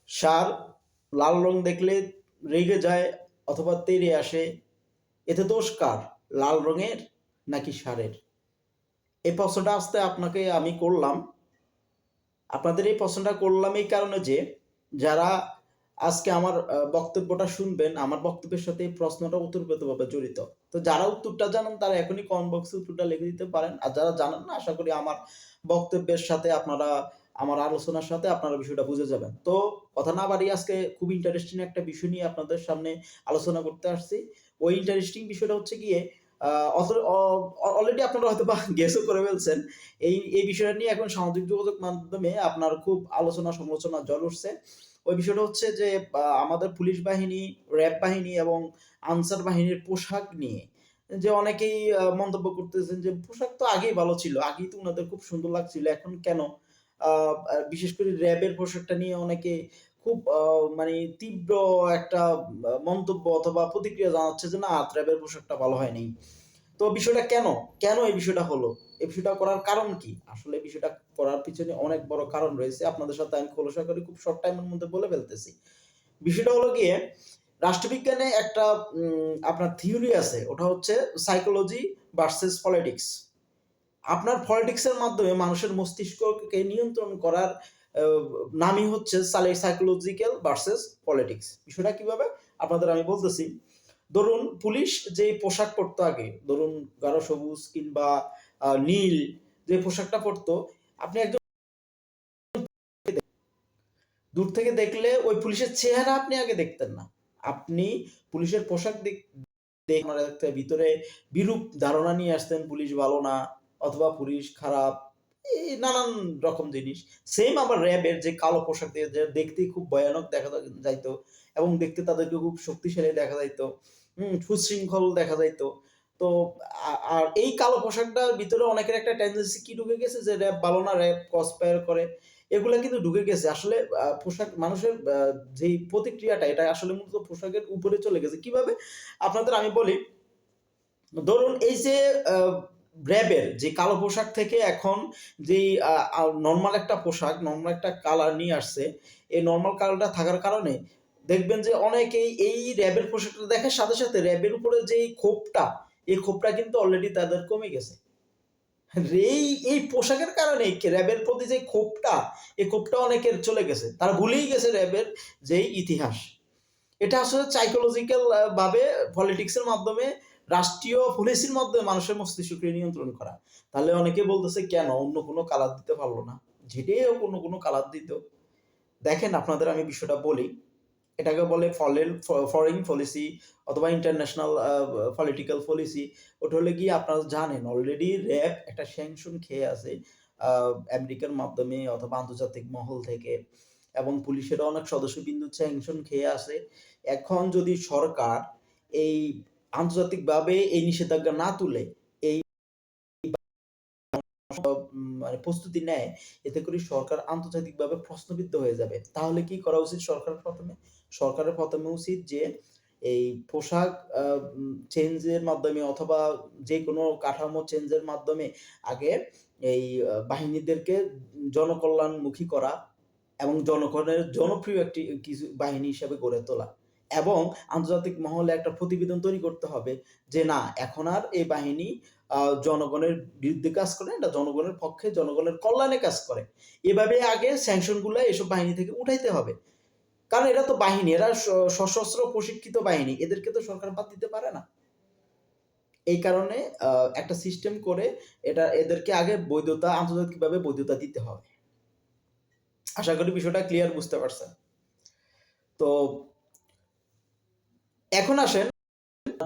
ষাঁড় লাল রং দেখলে রেগে যায় অথবা তেড়ে আসে, এতে দোষ কার? লাল রঙের নাকি ষাঁড়ের? এই প্রশ্নটা আজকে আপনাকে আমি করলাম। আপনাদের এই প্রশ্নটা করলাম এই কারণে যে যারা আজকে আমার বক্তব্যটা শুনবেন, আমার বক্তব্যের সাথে এই প্রশ্নটা ওতপ্রোতভাবে জড়িত। তো যারা উত্তরটা জানেন তারা এখনই কমেন্ট বক্সে উত্তরটা লিখে দিতে পারেন। আর যারা জানেন না, আশা করি আমার বক্তব্যের সাথে আপনারা, আমার আলোচনার সাথে আপনারা বিষয়টা বুঝে যাবেন। তো কথা না বাড়িয়ে আজকে খুব ইন্টারেস্টিং একটা বিষয় নিয়ে আপনাদের সামনে আলোচনা করতে আসছি। ওই ইন্টারেস্টিং বিষয়টা হচ্ছে গিয়ে অলরেডি আপনারা হয়তোবা গেসও করে ফেলছেন। এই বিষয়টা নিয়ে এখন সামাজিক যোগাযোগ মাধ্যমে আপনার খুব আলোচনা সমালোচনা ঝড় উঠছে। ওই বিষয়টা হচ্ছে যে আমাদের পুলিশ বাহিনী, র‍্যাব বাহিনী এবং আনসার বাহিনীর পোশাক নিয়ে যে অনেকেই মন্তব্য করতেছেন যে পোশাক তো আগেই ভালো ছিল। আগেই তো উনাদের খুব সুন্দর লাগছিল। এখন কেন? আ আ বিশেষ করে র‍্যাবের পোশাকটা নিয়ে অনেকে খুব মানে তীব্র একটা মন্তব্য অথবা প্রতিক্রিয়া জানাচ্ছে যে না, র‍্যাবের পোশাকটা ভালো হয় নাই। তো বিষয়টা কেন? কেন এই বিষয়টা হলো? এই বিষয়টা করার কারণ কি? আসলে বিষয়টা করার পিছনে অনেক বড় কারণ রয়েছে। আপনাদের সাথে আমি খোলসা করে খুব শর্ট টাইমের মধ্যে বলে ফেলতেছি। বিষয়টা হলো গিয়ে রাষ্ট্রবিজ্ঞানে একটা আপনার থিওরি আছে। ওটা হচ্ছে সাইকোলজি ভার্সাস পলিটিক্স। আপনার পলিটিক্স এর মাধ্যমে মানুষের মস্তিষ্ককে নিয়ন্ত্রণ করার আ নামই হচ্ছে সাইকোলজিক্যাল ভার্সাস পলিটিক্স। বিষয়টা কিভাবে? আপনাদের আমি বলতেছি। ধরুন পুলিশ যে পোশাক পরতো আগে, ধরুন গাঢ় সবুজ কিংবা নীল যে পোশাকটা পরতো, আপনি একজন দূর থেকে দেখলে ওই পুলিশের চেহারা আপনি আগে দেখতেন না। আপনি পুলিশের পোশাক আপনার একটা ভিতরে বিরূপ ধারণা নিয়ে আসতেন পুলিশ ভালো না অথবা পুলিশ খারাপ। এই নানান রকম জিনিস। সেইম আবার র‍্যাবের যে কালো পোশাক দিয়ে যে দেখতে খুব ভয়ানক দেখা যাইতো এবং দেখতে তাদেরকে খুব শক্তিশালী দেখা যাইতো। সুশৃঙ্খল দেখা যাইতো। তো আর এই কালো পোশাকটার ভিতরে অনেকের একটা টেনডেন্সি কি ঢুকে গেছে যে র‍্যাব ভালো না, র‍্যাব কসপায়ার করে। এগুলা কিন্তু ঢুকে গেছে। আসলে পোশাক মানুষের যেই প্রতিক্রিয়াটা এটা আসলে মূলত পোশাকের উপরে চলে গেছে। কিভাবে? আপনাদের আমি বলি, ধরুন এই যে আ র‍্যাবের যে কালো পোশাক থেকে এখন যেই নরমাল একটা পোশাক, নরমাল একটা কালার নিয়ে আসছে। এই নরমাল কালারটা থাকার কারণে দেখবেন যে অনেকেই এই র‍্যাবের পোশাকটা দেখার সাথে, সাথে র‍্যাবের উপরে যেই ক্ষোভটা, এই ক্ষোভটা কিন্তু অলরেডি তাদের কমে গেছে। এই পোশাকের কারণেই র‍্যাবের প্রতি যে ক্ষোভটা, এই ক্ষোভটা অনেকের চলে গেছে। তারা ভুলেই গেছে র‍্যাবের যেই ইতিহাস। এটা আসলে সাইকোলজিক্যাল ভাবে পলিটিক্স এর মাধ্যমে, রাষ্ট্রীয় পলিসির মাধ্যমে মানুষের মস্তিষ্ককে নিয়ন্ত্রণ করা। তাহলে অনেকে বলতেছে কেন অন্য কোনো কালার দিতে পারল না? যেটাই হোক অন্য কোনো কালার দিত। দেখেন আপনাদের আমি বিষয়টা বলি। এটাকে বলে ফরেন পলিসি অথবা ইন্টারন্যাশনাল পলিটিক্যাল পলিসি। ওটা হলে গিয়ে আপনারা জানেন অলরেডি র‍্যাব একটা স্যাংশন খেয়ে আছে আ আমেরিকার মাধ্যমে অথবা আন্তর্জাতিক মহল থেকে, এবং পুলিশেরও অনেক সদস্যবৃন্দ স্যাংশন খেয়ে আছে। এখন যদি সরকার এই আন্তর্জাতিকভাবে এই নিষেধাজ্ঞা না তুলে, এই মানে প্রস্তুতি নেয়, এতে করে সরকার আন্তর্জাতিকভাবে প্রশ্নবিদ্ধ হয়ে যাবে। তাহলে কি করা উচিত সরকারের প্রথমে? সরকারের প্রথমে উচিত যে এই পোশাক আ চেঞ্জের মাধ্যমে অথবা যেকোনো কাঠামো চেঞ্জের মাধ্যমে আগে এই বাহিনীদেরকে জনকল্যাণমুখী করা এবং জনগণের জনপ্রিয় একটি কিছু বাহিনী হিসেবে গড়ে তোলা। এবং আন্তর্জাতিক মহলে একটা প্রতিবেদন তৈরি করতে হবে যে না, এখন আর এই বাহিনী জনগণের বিরুদ্ধে কাজ করে না, এটা জনগণের পক্ষে, জনগণের কল্যাণে কাজ করে। এভাবে আগে স্যাংশন গুলা এসব বাহিনী থেকে উঠাইতে হবে। কারণ এরা তো বাহিনী, এরা সশস্ত্র প্রশিক্ষিত বাহিনী। এদেরকে তো সরকার বাদ দিতে পারে না। এই কারণে আ একটা সিস্টেম করে এদেরকে আগে বৈধতা, আন্তর্জাতিকভাবে বৈধতা দিতে হবে। আশা করি বিষয়টা ক্লিয়ার বুঝতে পারছেন। তো এখন আসেন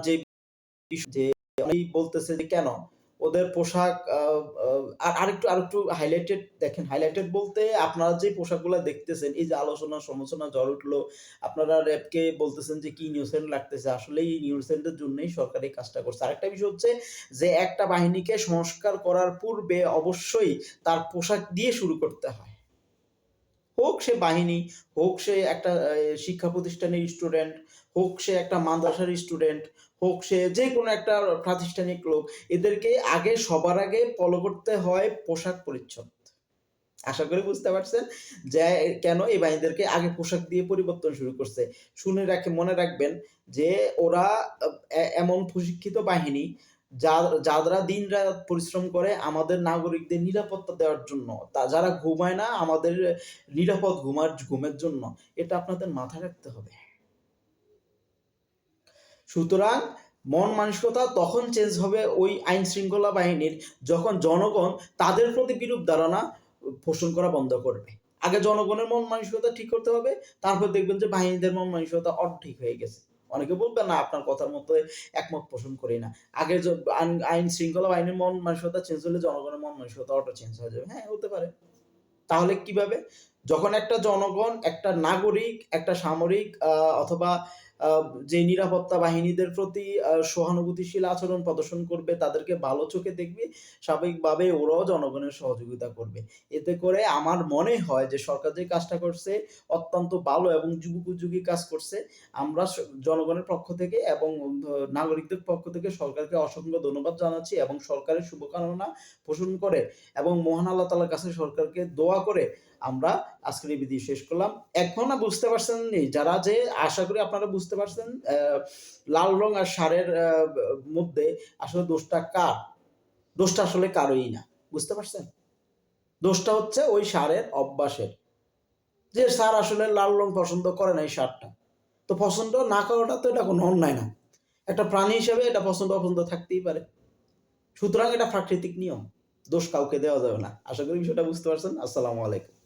যে যে অনেকেই বলতেছে যে কেন ওদের পোশাক আ আ আরেকটু হাইলাইটেড দেখেন, হাইলাইটেড বলতে আপনারা যে পোশাকগুলা দেখতেছেন, এই যে আলোচনা সমালোচনা ঝড় উঠলো, আপনারা র‍্যাবকে বলতেছেন যে কি ইনোসেন্ট লাগতেছে। আসলে এই ইনোসেন্ট এর জন্যই সরকার এই কাজটা করছে। আরেকটা বিষয় হচ্ছে যে একটা বাহিনীকে সংস্কার করার পূর্বে অবশ্যই তার পোশাক দিয়ে শুরু করতে হয়। হোক সে বাহিনী, হোক সে একটা শিক্ষা প্রতিষ্ঠানের স্টুডেন্ট, হোক সে একটা মাদ্রাসার স্টুডেন্ট, হোক সে যেকোনো একটা প্রাতিষ্ঠানিক লোক, এদেরকে সবার আগে ফলো করতে হয় পোশাক পরিচ্ছদ। আশা করি বুঝতে পারছেন যে কেন এই বাহিনীদেরকে আগে পোশাক দিয়ে পরিবর্তন শুরু করছে। মনে রাখবেন যে ওরা এমন প্রশিক্ষিত বাহিনী যারা দিন-রাত পরিশ্রম করে আমাদের নাগরিকদের নিরাপত্তা দেওয়ার জন্য। যারা ঘুমায় না আমাদের নিরাপদ ঘুমের জন্য। এটা আপনাদের মাথায় রাখতে হবে। সুতরাং মন মানসিকতা তখন চেঞ্জ হবে ওই আইন শৃঙ্খলা বাহিনীর যখন জনগণ তাদের প্রতি বিরূপ ধারণা পোষণ করা বন্ধ করবে। আগে জনগণের মন মানসিকতা ঠিক করতে হবে, তারপর দেখবেন যে বাহিনীদের মন মানসিকতা ঠিক হয়ে গেছে। অনেকে বলবে না আপনার কথার মতো একমত পোষণ করি না। আগে আইন শৃঙ্খলা বাহিনীর মন মানসিকতা চেঞ্জ হলে জনগণের মন মানসিকতা চেঞ্জ হয়ে যাবে। হ্যাঁ, হতে পারে। তাহলে কিভাবে? যখন একটা জনগণ, একটা নাগরিক, একটা সামরিক অথবা যে নিরাপত্তা বাহিনীদের প্রতি সহানুভূতিশীল আচরণ প্রদর্শন করবে, তাদেরকে ভালো চোখে দেখবে, স্বাভাবিকভাবে ওরাও জনগণের সহযোগিতা করবে। এতে করে আমার মনে হয় যে সরকার যে কাজটা করছে অত্যন্ত ভালো এবং যুগোপযোগী কাজ করছে। আমরা জনগণের পক্ষ থেকে এবং নাগরিকদের পক্ষ থেকে সরকারকে অসংখ্য ধন্যবাদ জানাচ্ছি এবং সরকারের শুভকামনা পোষণ করে এবং মহান আল্লাহ তাআলার কাছে সরকারকে দোয়া করে আমরা আজকের এই ভিডিও শেষ করলাম। এখনো বুঝতে পারছেন নি যারা, যে আশা করি আপনারা বুঝতে পারছেন লাল রং আর ষাঁড়ের মধ্যে আসলে দোষটা কার? দোষটা আসলে কারোই না। বুঝতে পারছেন? দোষটা হচ্ছে ওই ষাঁড়ের অভ্যাসের। যে ষাঁড় আসলে লাল রং পছন্দ করে না এই ষাঁড়টা। তো পছন্দ না করাটা তো এটা কোনো অন্যায় না। একটা প্রাণী হিসেবে এটা পছন্দ অপছন্দ থাকতেই পারে। সুতরাং এটা প্রাকৃতিক নিয়ম। দোষ কাউকে দেওয়া যাবে না। আশা করি বিষয়টা বুঝতে পারছেন। আসসালামু আলাইকুম।